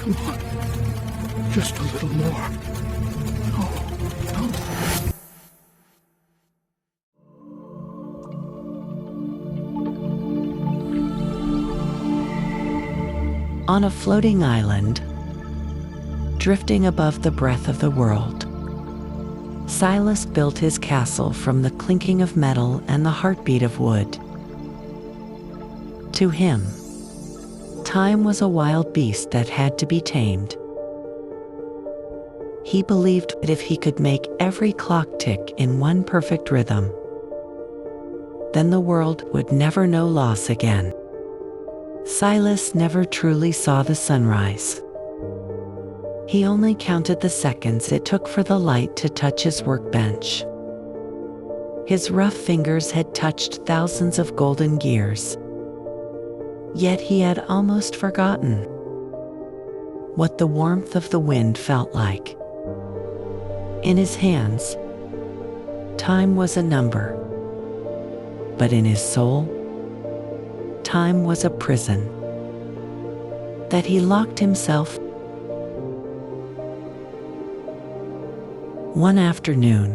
Come on. Just a little more. No. On a floating island, drifting above the breath of the world, Silas built his castle from the clinking of metal and the heartbeat of wood. To him, time was a wild beast that had to be tamed. He believed that if he could make every clock tick in one perfect rhythm, then the world would never know loss again. Silas never truly saw the sunrise. He only counted the seconds it took for the light to touch his workbench. His rough fingers had touched thousands of golden gears. Yet he had almost forgotten what the warmth of the wind felt like. In his hands, time was a number. But in his soul, time was a prison that he locked himself. One afternoon,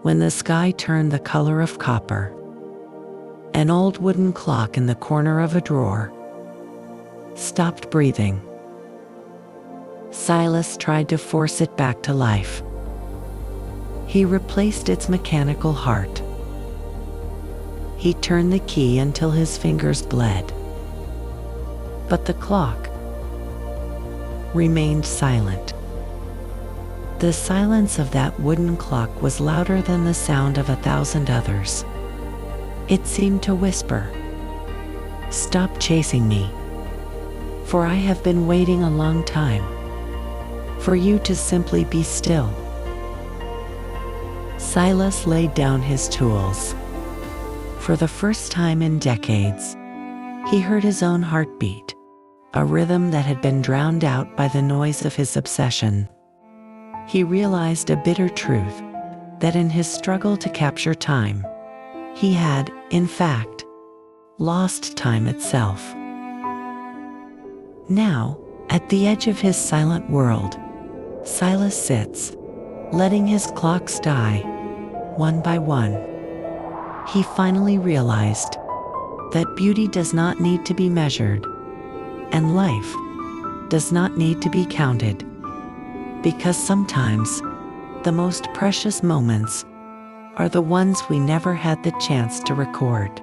when the sky turned the color of copper, an old wooden clock in the corner of a drawer stopped breathing. Silas tried to force it back to life. He replaced its mechanical heart. He turned the key until his fingers bled. But the clock remained silent. The silence of that wooden clock was louder than the sound of 1,000 others. It seemed to whisper, "Stop chasing me, for I have been waiting a long time for you to simply be still." Silas laid down his tools. For the first time in decades, he heard his own heartbeat, a rhythm that had been drowned out by the noise of his obsession. He realized a bitter truth, that in his struggle to capture time, he had, in fact, lost time itself. Now, at the edge of his silent world, Silas sits, letting his clocks die, one by one. He finally realized that beauty does not need to be measured, and life does not need to be counted, because sometimes the most precious moments are the ones we never had the chance to record.